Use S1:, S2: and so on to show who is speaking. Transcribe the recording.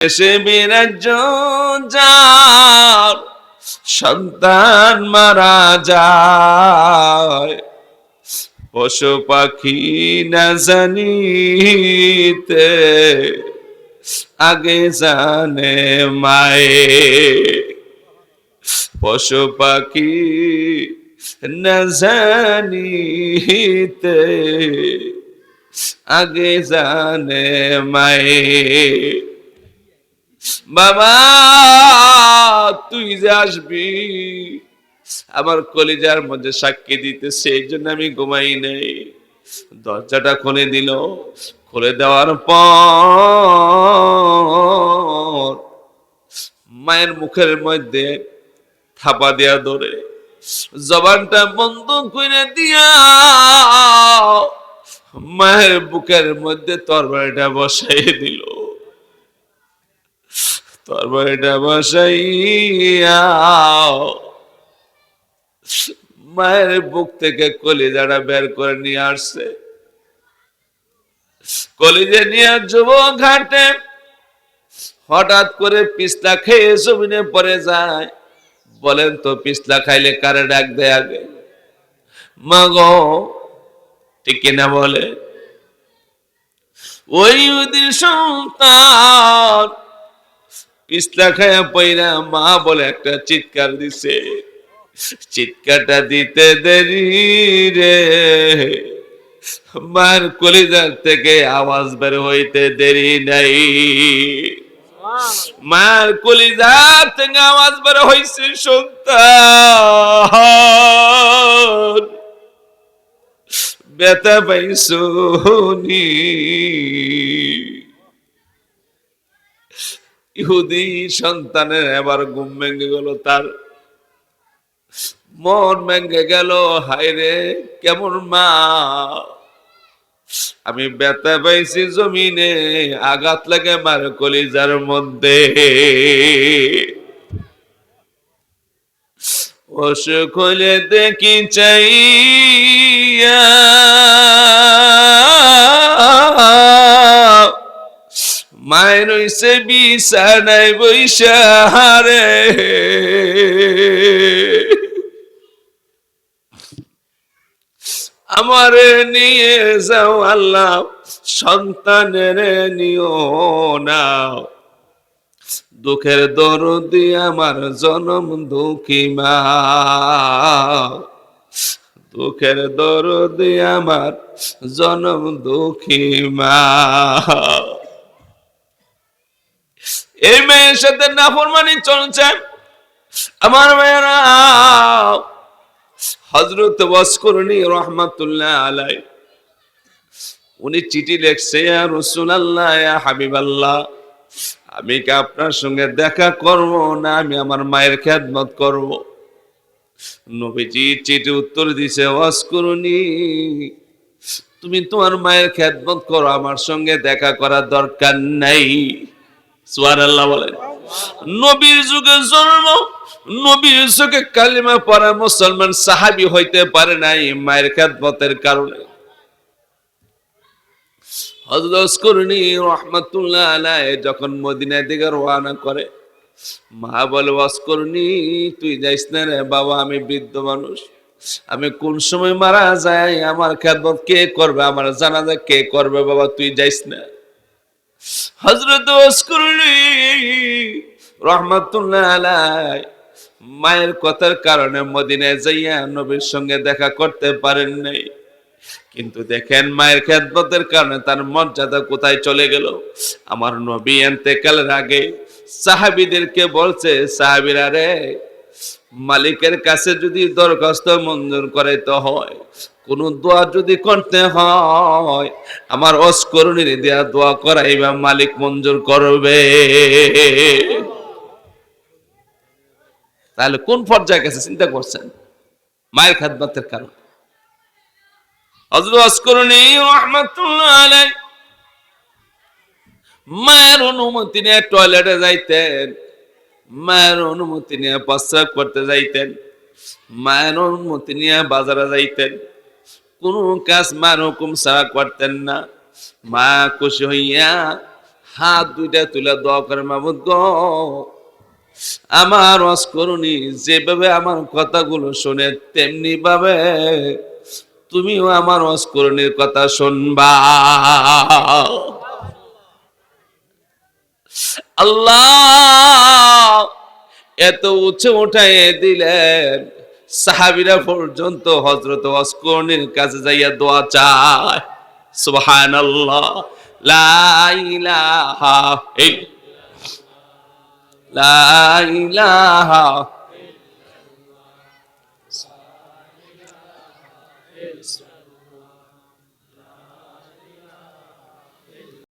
S1: দেশে বিরাজ্য যার সন্তান মারা যায়, পশু পাখি না জানিতে আগে জানে মায়ে। পশু পাখি না জানিতে আগে জানে মায়ে। বাবা তুই যে আসবি আমার কলিজার মধ্যে সাক্ষী দিতেছে, এই জন্য আমি ঘুমাই নাই। দরজাটা খুলে দিল, খুলে দেওয়ার পর মায়ের মুখের মধ্যে থাপা দিয়া ধরে জবানটা বন্ধ করে দিয়া মায়ের বুকের মধ্যে তরবারিটা বসাই দিল। তরবারিটা বসাইয়া মায়ের বুক থেকে কলিজাটা বের করে নিয়ে আসছে। কলিজা নিয়ে যুবক ঘাটে হঠাৎ করে পিছলা খেয়ে জমিনে পড়ে যায়। বলেন তো পিছলা খাইলে কারে ডাক দেয় আগে? মা গো, ঠিক কিনা বলে? ওই ওদের সন্তান পিছলা খায়া পইরা মা বলে একটা চিৎকার দিছে। চিৎকারটা দিতে দেরি রে, মার কলিজার থেকে আওয়াজ বের হইতে দেরি নাই। মার কলিজার থেকে আওয়াজ বের হইছে, সন্তান ব্যথা পাইছনি। ইহুদি সন্তানের এবার ঘুম ভেঙে গেল, তার মন ভেঙে গেল। হায় রে, কেমন মা, আমি ব্যথা পাইছি জমিনে, আঘাত লাগে মার কলিজার মধ্যে। অসুখ হলে দেখি চাইয়া মায়ের হইছে বিছানায় বইসা রে। আমারে নিয়ে যাও আল্লাহ, সন্তানের নিও না। দুঃখের দরদি আমার জনম দুঃখী মা, দুঃখের দরদি আমার জনম দুঃখী মা। এই মেয়ের সাথে নাফরমানি চলছে আমার মেয়েরা। হযরত ওয়াসকুরনি রাহমাতুল্লাহ আলাইহি উনি চিঠি লিখছে, ইয়া রাসূলুল্লাহ, ইয়া হাবিবাল্লাহ, আমি কি আপনার সঙ্গে দেখা করব না আমি আমার মায়ের খেদমত করব? নবীজি চিঠি উত্তর দিছে, ওয়াসকুরনি, তুমি তোমার মায়ের খেদমত করো, আমার সঙ্গে দেখা করার দরকার নাই। সুবহানাল্লাহ বলেন। নবীর যুগে জন্ম, নবীর যুগে কালিমা পড়া মুসলমান সাহাবী হইতে পারে নাই মায়ের খেদমতের কারণে। হযরত ওয়াসকুরনি রাহমাতুল্লাহ আলাইহি যখন মদিনার দিকে রওনা করে, মা বলে, ওয়াসকুরনি, তুই যাইস না রে বাবা, আমি বৃদ্ধ মানুষ, আমি কোন সময় মারা যাই, আমার খেদমত কে করবে, আমার জানাজা কে করবে, বাবা তুই যাইস না। হযরত ওয়াসকুরনি রাহমাতুল্লাহ আলাইহি মায়ের কথার কারণে মদিনায় যাইয়া নবীর সঙ্গে দেখা করতে পারেন নাই। কিন্তু দেখেন মায়ের খেদমতের কারণে তার মর্যাদা কোথায় চলে গেল। আমার নবী ইন্তেকালের আগে সাহাবীদেরকে বলছে, সাহাবীরা রে, মালিকের কাছে যদি দরখাস্ত মঞ্জুর করাইতে হয়, কোন দোয়া যদি করতে হয়, আমার ওয়াসকুরনির দেয়া দোয়া করাইবা, মালিক মঞ্জুর করবে। তাহলে কোন পর্যায়ে গেছে চিন্তা করছেন? মায়ের খেদমতের কারণে। হযরত ওয়াসকুরনি রাহমাতুল্লাহ আলাইহি মায়ের অনুমতি নিয়ে টয়লেটে যাইতেন, মায়ের অনুমতি নিয়ে প্রস্রাব করতে যাইতেন, মায়ের অনুমতি নিয়ে বাজারে যাইতেন। কোন কাজ মায়ের হুকুম ছাড়া করতেন না। মা খুশি হইয়া হাত দুইটা তুলে দোয়া করে, মাবুদ গো, আমার ওয়াজ করুনি, যেভাবে আমার কথাগুলো শুনে তেমনি ভাবে তুমিও আমার ওয়াজ করুনির কথা শুনবা। আল্লাহ এত উঁচু উঠাই দিলেন, সাহাবীরা পর্যন্ত হযরত ওয়াসকরণীর কাছে যাইয়া দোয়া চায়। সুবহানাল্লাহ, লা ইলাহা ইল্লাল্লাহ, লা ইলাহা